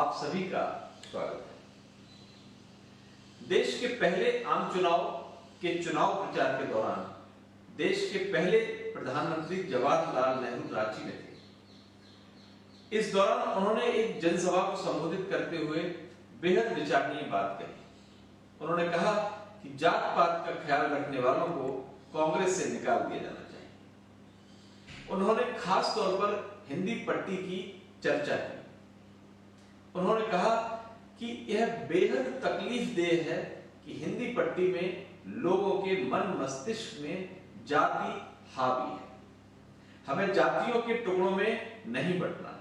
आप सभी का स्वागत है। देश के पहले आम चुनाव के चुनाव प्रचार के दौरान देश के पहले प्रधानमंत्री जवाहरलाल नेहरू रांची में थे। इस दौरान उन्होंने एक जनसभा को संबोधित करते हुए बेहद विचारणीय बात कही। उन्होंने कहा कि जात पात का ख्याल रखने वालों को कांग्रेस से निकाल दिया जाना चाहिए। उन्होंने खास तौर पर हिंदी पट्टी की चर्चा की। उन्होंने कहा कि यह बेहद तकलीफदेह है कि हिंदी पट्टी में लोगों के मन मस्तिष्क में जाति हावी है। हमें जातियों के टुकड़ों में नहीं बंटना,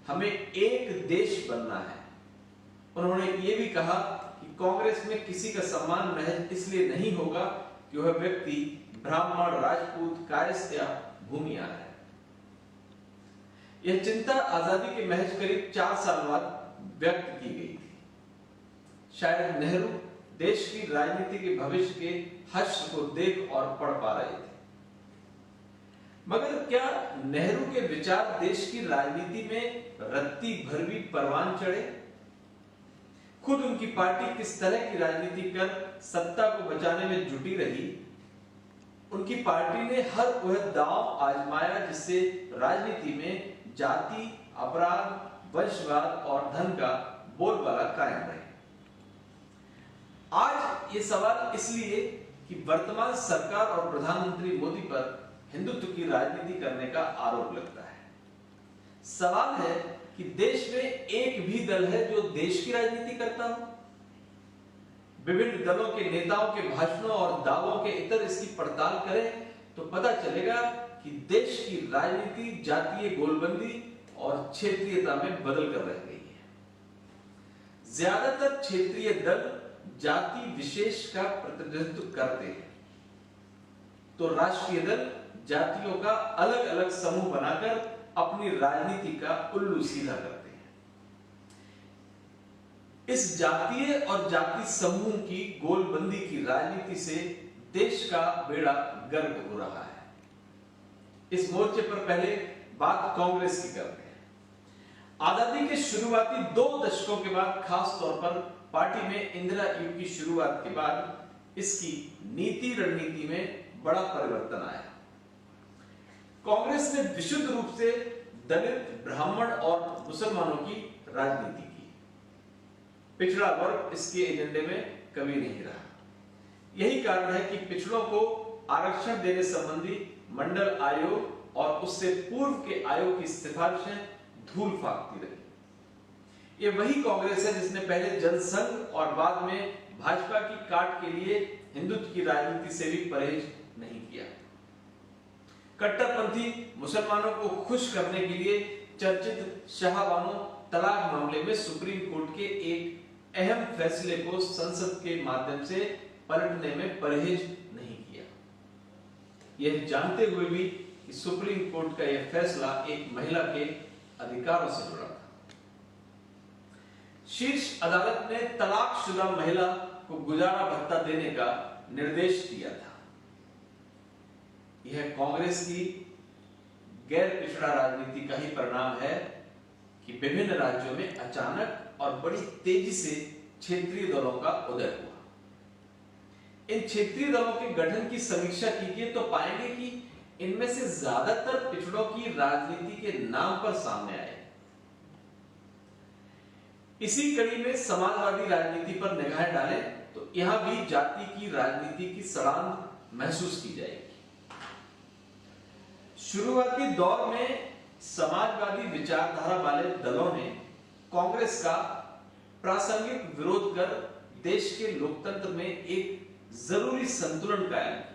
हमें एक देश बनना है। उन्होंने ये भी कहा कि कांग्रेस में किसी का सम्मान महज इसलिए नहीं होगा कि वह व्यक्ति ब्राह्मण, राजपूत, कायस्थ या भूमियार है। यह चिंता आजादी के महज करीब 4 साल बाद व्यक्त की गई थी। शायद नेहरू देश की राजनीति के भविष्य के हश्र को देख और पढ़ पा रहे थे। मगर क्या नेहरू के विचार देश की राजनीति में रत्ती भर भी परवान चढ़े? खुद उनकी पार्टी किस तरह की राजनीति कर सत्ता को बचाने में जुटी रही, उनकी पार्टी ने हर वह दांव आजमाया जिससे राजनीति में जाति, अपराध, वंशवाद और धन का बोलबाला कायम रहे। आज ये सवाल इसलिए कि वर्तमान सरकार और प्रधानमंत्री मोदी पर हिंदुत्व की राजनीति करने का आरोप लगता है। सवाल है कि देश में एक भी दल है जो देश की राजनीति करता हो? विभिन्न दलों के नेताओं के भाषणों और दावों के इतर इसकी पड़ताल करें तो पता चलेगा कि देश की राजनीति जातीय गोलबंदी और क्षेत्रीयता में बदल कर रह गई है। ज्यादातर क्षेत्रीय दल जाति विशेष का प्रतिनिधित्व करते हैं, तो राष्ट्रीय दल जातियों का अलग अलग समूह बनाकर अपनी राजनीति का उल्लू सीधा करते हैं। इस जातीय और जाति समूह की गोलबंदी की राजनीति से देश का बेड़ा गर्क हो रहा है। इस मोर्चे पर पहले बात कांग्रेस की करते हैं। आजादी के शुरुआती 2 दशकों के बाद, खास तौर पर पार्टी में इंदिरा युग की शुरुआत के बाद, इसकी नीति रणनीति में बड़ा परिवर्तन आया। कांग्रेस ने विशुद्ध रूप से दलित, ब्राह्मण और मुसलमानों की राजनीति की। पिछड़ा वर्ग इसके एजेंडे में कभी नहीं रहा। यही कारण है कि पिछड़ों को आरक्षण देने संबंधी मंडल आयोग और उससे पूर्व के आयोग की सिफारिशें धूल फाकती रही। ये वही कांग्रेस है जिसने पहले जनसंघ और बाद में भाजपा की काट के लिए हिंदुत्व की राजनीति से भी परहेज नहीं किया। कट्टरपंथी मुसलमानों को खुश करने के लिए चर्चित शाहबानो तलाक मामले में सुप्रीम कोर्ट के एक अहम फैसले को संसद के माध्यम से पलटने में परहेज नहीं किया। यह जानते हुए भी कि सुप्रीम कोर्ट का यह फैसला एक महिला के अधिकारों से जुड़ा था। शीर्ष अदालत ने तलाकशुदा महिला को गुजारा भत्ता देने का निर्देश दिया था। यह कांग्रेस की गैर पिछड़ा राजनीति का ही परिणाम है कि विभिन्न राज्यों में अचानक और बड़ी तेजी से क्षेत्रीय दलों का उदय हुआ। इन क्षेत्रीय दलों के गठन की समीक्षा कीजिए तो पाएंगे कि इनमें से ज्यादातर पिछड़ों की राजनीति के नाम पर सामने आए। इसी कड़ी में समाजवादी राजनीति पर निगाहें डालें तो यहां भी जाति की राजनीति की सड़ांध महसूस की जाएगी। शुरुआती दौर में समाजवादी विचारधारा वाले दलों ने कांग्रेस का प्रासंगिक विरोध कर देश के लोकतंत्र में एक जरूरी संतुलन कायम किया।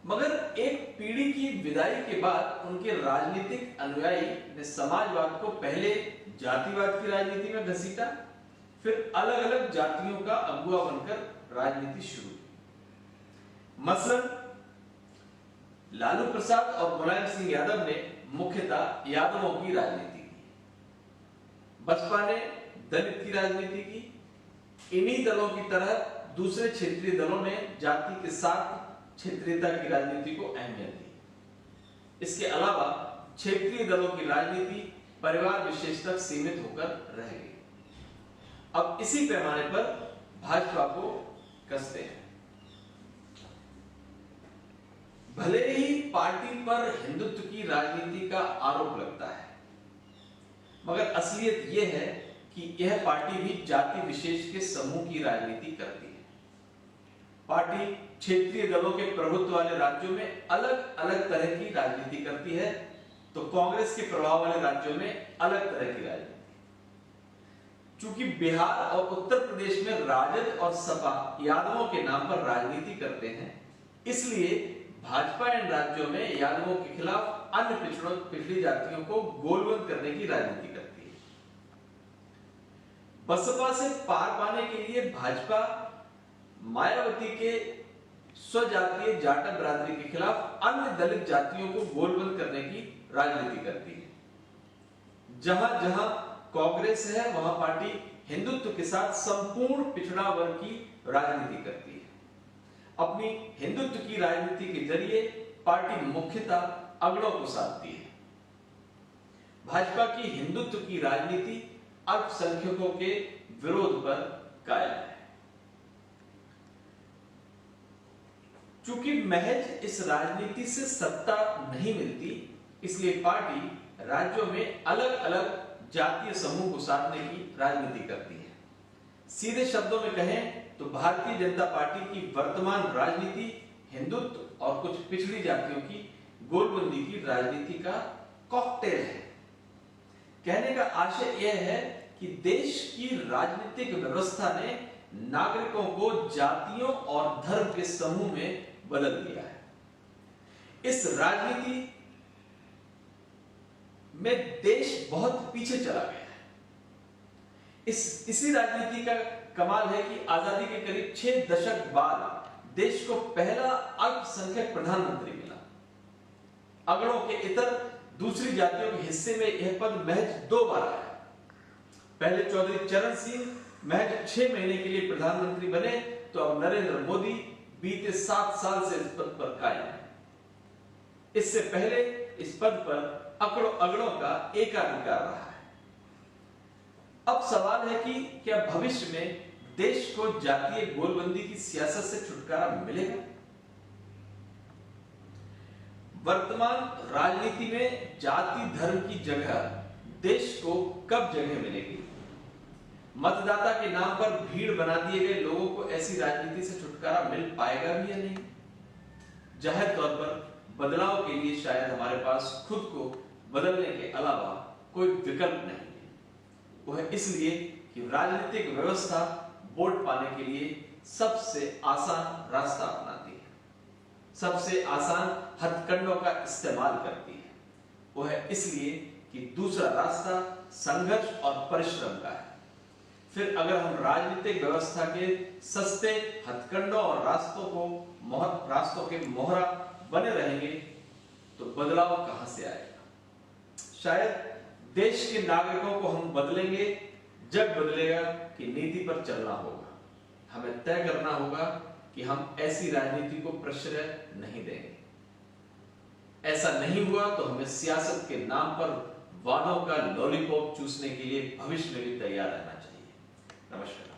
मगर एक पीढ़ी की विदाई के बाद उनके राजनीतिक अनुयायी ने समाजवाद को पहले जातिवाद की राजनीति में घसीटा, फिर अलग अलग जातियों का अगुवा बनकर राजनीति शुरू की। मसलन लालू प्रसाद और मुलायम सिंह यादव ने मुख्यतः यादवों की राजनीति की, बसपा ने दलित की राजनीति की। इन्हीं दलों की तरह दूसरे क्षेत्रीय दलों ने जाति के साथ क्षेत्रीयता की राजनीति को अहमियत दी। इसके अलावा क्षेत्रीय दलों की राजनीति परिवार विशेष तक सीमित होकर रह गई। अब इसी पैमाने पर भाजपा को कसते हैं। भले ही पार्टी पर हिंदुत्व की राजनीति का आरोप लगता है, मगर असलियत यह है कि यह पार्टी भी जाति विशेष के समूह की राजनीति करती है। पार्टी क्षेत्रीय दलों के प्रभुत्व वाले राज्यों में अलग अलग तरह की राजनीति करती है, तो कांग्रेस के प्रभाव वाले राज्यों में अलग तरह की राजनीति। चूंकि बिहार और उत्तर प्रदेश में राजद और सपा यादवों के नाम पर राजनीति करते हैं, इसलिए भाजपा इन राज्यों में यादवों के खिलाफ अन्य पिछड़ी जातियों को गोलबंद करने की राजनीति करती है। बसपा से पार पाने के लिए भाजपा मायावती के स्वजातीय जाटा बिरादरी के खिलाफ अन्य दलित जातियों को गोलबंद करने की राजनीति करती है। जहां जहां कांग्रेस है, वहां पार्टी हिंदुत्व के साथ संपूर्ण पिछड़ा वर्ग की राजनीति करती है। अपनी हिंदुत्व की राजनीति के जरिए पार्टी मुख्यतः अगड़ों को साधती है। भाजपा की हिंदुत्व की राजनीति अल्पसंख्यकों के विरोध पर कायम है। चूंकि महज इस राजनीति से सत्ता नहीं मिलती, इसलिए पार्टी राज्यों में अलग अलग जातीय समूह को साधने की राजनीति करती है। सीधे शब्दों में कहें तो भारतीय जनता पार्टी की वर्तमान राजनीति हिंदुत्व और कुछ पिछड़ी जातियों की गोलबंदी की राजनीति का कॉकटेल है। कहने का आशय यह है कि देश की राजनीतिक व्यवस्था ने नागरिकों को जातियों और धर्म के समूह में बदल दिया है। इस राजनीति में देश बहुत पीछे चला गया है। इसी राजनीति का कमाल है कि आजादी के करीब 6 दशक बाद देश को पहला अल्पसंख्यक प्रधानमंत्री मिला। अगड़ों के इतर दूसरी जातियों के हिस्से में यह पद महज 2 बार आया। पहले चौधरी चरण सिंह महज 6 महीने के लिए प्रधानमंत्री बने, तो अब नरेंद्र मोदी बीते 7 साल से इस पद पर कायम है। इससे पहले इस पद पर अगड़ों का एकाधिकार रहा है। अब सवाल है कि क्या भविष्य में देश को जातीय गोलबंदी की सियासत से छुटकारा मिलेगा? वर्तमान राजनीति में जाति धर्म की जगह देश को कब जगह मिलेगी? मतदाता के नाम पर भीड़ बना दिए गए लोगों को ऐसी राजनीति से छुटकारा मिल पाएगा भी या नहीं? जाहिर तौर पर बदलाव के लिए शायद हमारे पास खुद को बदलने के अलावा कोई विकल्प नहीं है। वह इसलिए कि राजनीतिक व्यवस्था वोट पाने के लिए सबसे आसान रास्ता अपनाती है, सबसे आसान हथकंडों का इस्तेमाल करती है। वह इसलिए कि दूसरा रास्ता संघर्ष और परिश्रम का है। फिर अगर हम राजनीतिक व्यवस्था के सस्ते हथकंडों और रास्तों के मोहरा बने रहेंगे तो बदलाव कहां से आएगा? शायद देश के नागरिकों को हम बदलेंगे जब बदलेगा कि नीति पर चलना होगा। हमें तय करना होगा कि हम ऐसी राजनीति को प्रश्रय नहीं देंगे। ऐसा नहीं हुआ तो हमें सियासत के नाम पर वादों का लॉलीपॉप चूसने के लिए भविष्य में भी तैयार रहना चाहिए। नमस्कार।